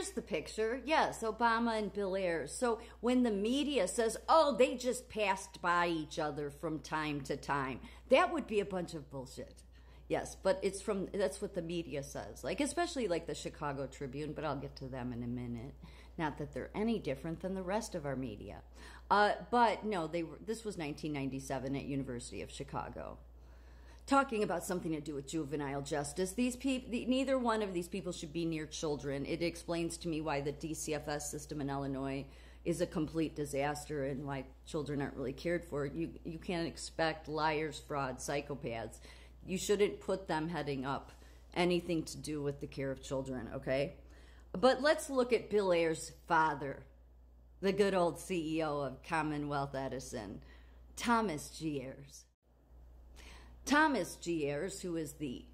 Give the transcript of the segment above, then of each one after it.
here's the picture. Yes, Obama and Bill Ayers. So when the media says, oh, they just passed by each other from time to time, that would be a bunch of bullshit. Yes, but that's what the media says. Like, especially like the Chicago Tribune, but I'll get to them in a minute. Not that they're any different than the rest of our media. But no, this was 1997 at University of Chicago. Talking about something to do with juvenile justice. Neither one of these people should be near children. It explains to me why the DCFS system in Illinois is a complete disaster and why children aren't really cared for. You can't expect liars, frauds, psychopaths. You shouldn't put them heading up anything to do with the care of children, okay? But let's look at Bill Ayers' father, the good old CEO of Commonwealth Edison, Thomas G. Ayers. Thomas G. Ayers, who is the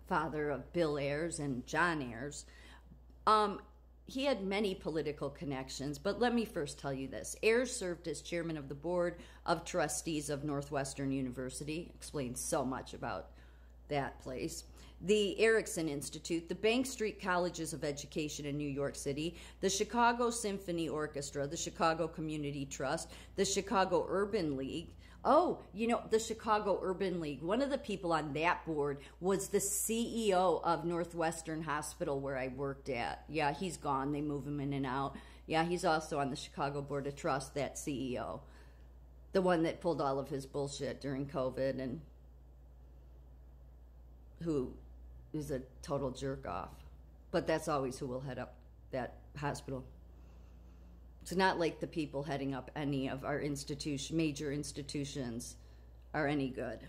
father of Bill Ayers and John Ayers, he had many political connections, but let me first tell you this. Ayers served as chairman of the board of trustees of Northwestern University. Explains so much about that place. The Erickson Institute, the Bank Street Colleges of Education in New York City, the Chicago Symphony Orchestra, the Chicago Community Trust, the Chicago Urban League. Oh, you know, the Chicago Urban League, one of the people on that board was the CEO of Northwestern Hospital where I worked at. Yeah, he's gone. They move him in and out. Yeah, he's also on the Chicago Board of Trust, that CEO. The one that pulled all of his bullshit during COVID and who is a total jerk off. But that's always who will head up that hospital. It's not like the people heading up any of our major institutions are any good.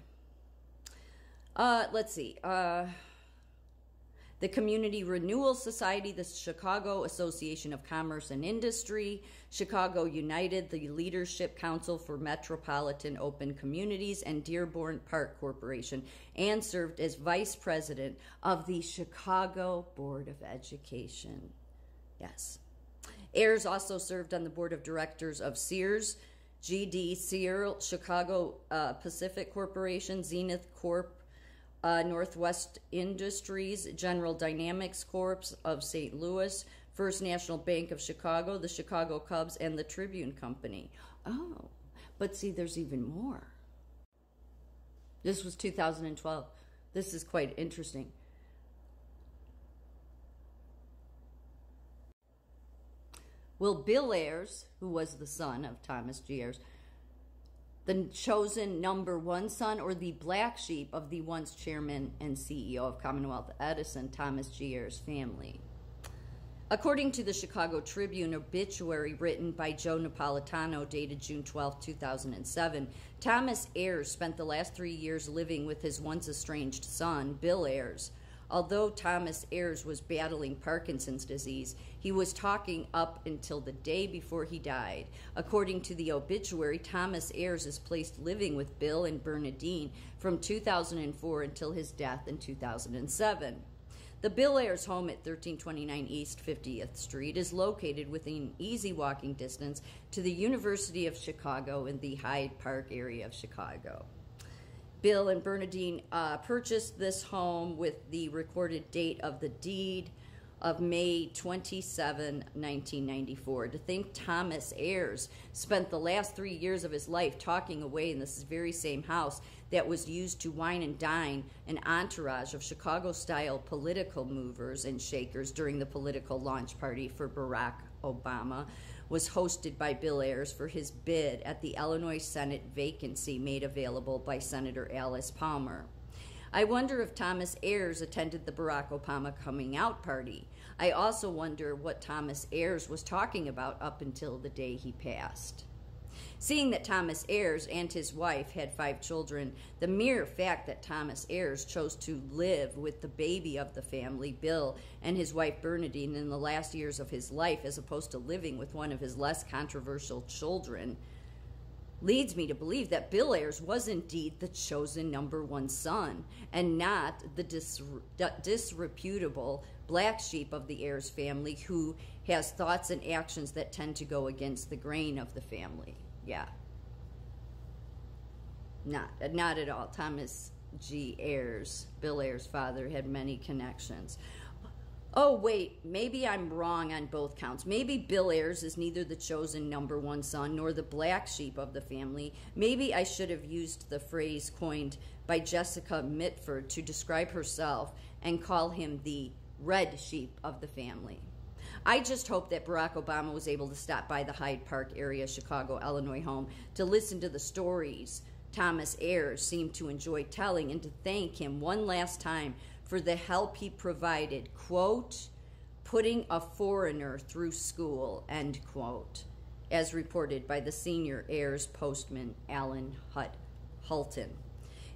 Let's see. The Community Renewal Society, the Chicago Association of Commerce and Industry, Chicago United, the Leadership Council for Metropolitan Open Communities, and Dearborn Park Corporation, and served as vice president of the Chicago Board of Education. Yes. Ayers also served on the board of directors of Sears, GD Searle, Chicago Pacific Corporation, Zenith Corp., Northwest Industries, General Dynamics Corp. of St. Louis, First National Bank of Chicago, the Chicago Cubs, and the Tribune Company. Oh, but see, there's even more. This was 2012. This is quite interesting. Well, Bill Ayers, who was the son of Thomas G. Ayers, the chosen #1 son, or the black sheep of the once chairman and CEO of Commonwealth Edison, Thomas G. Ayers' family. According to the Chicago Tribune obituary written by Joe Napolitano, dated June 12, 2007, Thomas Ayers spent the last 3 years living with his once estranged son, Bill Ayers. Although Thomas Ayers was battling Parkinson's disease, he was talking up until the day before he died. According to the obituary, Thomas Ayers is placed living with Bill and Bernadine from 2004 until his death in 2007. The Bill Ayers home at 1329 East 50th Street is located within easy walking distance to the University of Chicago in the Hyde Park area of Chicago. Bill and Bernadine purchased this home with the recorded date of the deed of May 27, 1994. To think Thomas Ayers spent the last 3 years of his life talking away in this very same house that was used to wine and dine an entourage of Chicago-style political movers and shakers during the political launch party for Barack Obama was hosted by Bill Ayers for his bid at the Illinois Senate vacancy made available by Senator Alice Palmer. I wonder if Thomas Ayers attended the Barack Obama coming out party. I also wonder what Thomas Ayers was talking about up until the day he passed. Seeing that Thomas Ayers and his wife had 5 children, the mere fact that Thomas Ayers chose to live with the baby of the family, Bill, and his wife Bernadine in the last years of his life, as opposed to living with one of his less controversial children, leads me to believe that Bill Ayers was indeed the chosen #1 son and not the disreputable black sheep of the Ayers family who has thoughts and actions that tend to go against the grain of the family. Yeah. Not at all. Thomas G. Ayers, Bill Ayers' father, had many connections. Oh, wait, maybe I'm wrong on both counts. Maybe Bill Ayers is neither the chosen number one son nor the black sheep of the family. Maybe I should have used the phrase coined by Jessica Mitford to describe herself and call him the red sheep of the family. I just hope that Barack Obama was able to stop by the Hyde Park area Chicago, Illinois home to listen to the stories Thomas Ayers seemed to enjoy telling and to thank him one last time for the help he provided, quote, putting a foreigner through school, end quote, as reported by the senior Ayers postman, Alan Hulton.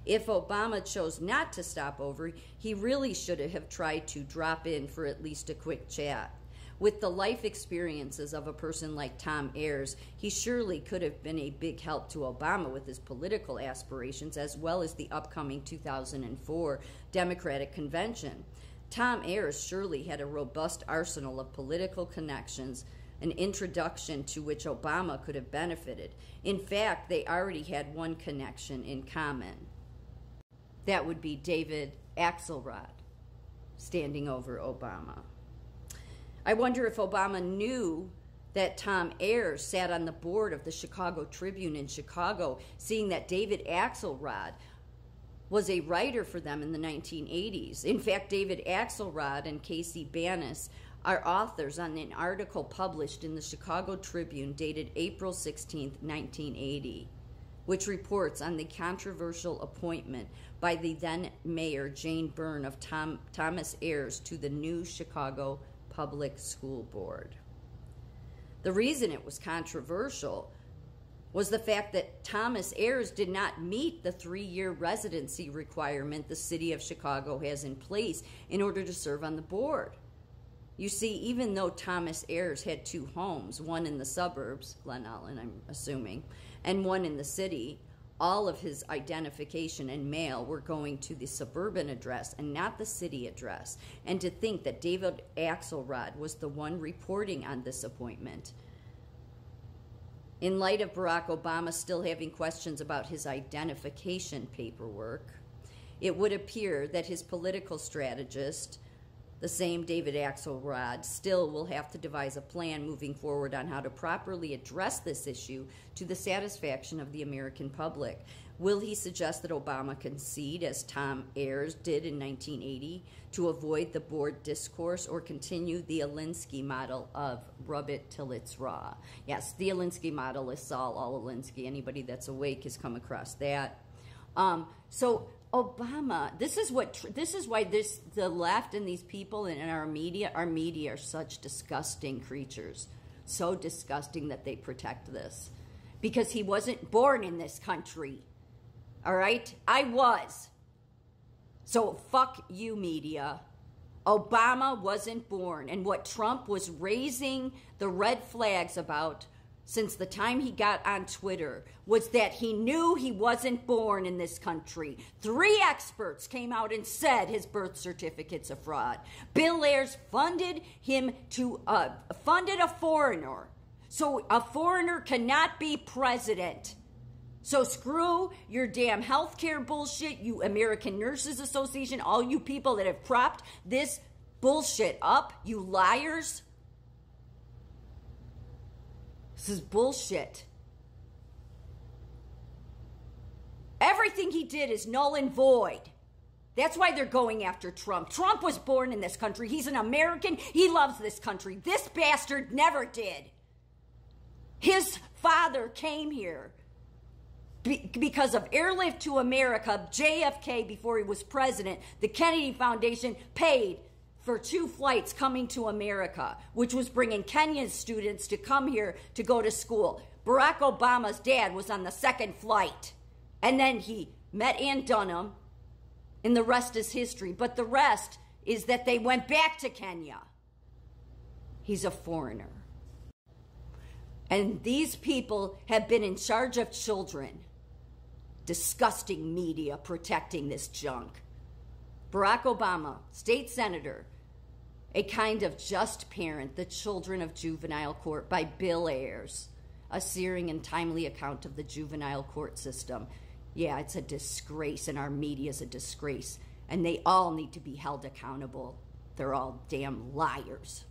If Obama chose not to stop over, he really should have tried to drop in for at least a quick chat. With the life experiences of a person like Tom Ayers, he surely could have been a big help to Obama with his political aspirations as well as the upcoming 2004 Democratic Convention. Tom Ayers surely had a robust arsenal of political connections, an introduction to which Obama could have benefited. In fact, they already had one connection in common. That would be David Axelrod standing over Obama. I wonder if Obama knew that Tom Ayers sat on the board of the Chicago Tribune in Chicago, seeing that David Axelrod was a writer for them in the 1980s. In fact, David Axelrod and Casey Banis are authors on an article published in the Chicago Tribune dated April 16, 1980, which reports on the controversial appointment by the then mayor Jane Byrne of Thomas Ayers to the new Chicago Public School Board. The reason it was controversial was the fact that Thomas Ayers did not meet the 3-year residency requirement the city of Chicago has in place in order to serve on the board. You see, even though Thomas Ayers had 2 homes, one in the suburbs, Glen Ellen, I'm assuming, and one in the city, all of his identification and mail were going to the suburban address and not the city address. And to think that David Axelrod was the one reporting on this appointment. In light of Barack Obama still having questions about his identification paperwork, it would appear that his political strategist, the same David Axelrod, still will have to devise a plan moving forward on how to properly address this issue to the satisfaction of the American public. Will he suggest that Obama concede, as Tom Ayers did in 1980, to avoid the board discourse, or continue the Alinsky model of rub it till it's raw? Yes, the Alinsky model is Saul Alinsky. Anybody that's awake has come across that. So Obama, this is why the left and these people in our media are such disgusting creatures. So disgusting that they protect this. Because he wasn't born in this country. All right? I was. So fuck you, media. Obama wasn't born. And what Trump was raising the red flags about since the time he got on Twitter was that he knew he wasn't born in this country. 3 experts came out and said his birth certificate's a fraud. Bill Ayers funded him to funded a foreigner. So a foreigner cannot be president. So screw your damn healthcare bullshit, you American Nurses Association, all you people that have propped this bullshit up, you liars. This is bullshit. Everything he did is null and void. That's why they're going after Trump. Trump was born in this country. He's an American. He loves this country. This bastard never did. His father came here because of Airlift to America. JFK, before he was president, the Kennedy Foundation paid for 2 flights coming to America, which was bringing Kenyan students to come here to go to school. Barack Obama's dad was on the 2nd flight. And then he met Ann Dunham, and the rest is history. But the rest is that they went back to Kenya. He's a foreigner. And these people have been in charge of children. Disgusting media protecting this junk. Barack Obama, state senator, a kind of just parent, the children of juvenile court by Bill Ayers, a searing and timely account of the juvenile court system. Yeah, it's a disgrace, and our media is a disgrace, and they all need to be held accountable. they're all damn liars.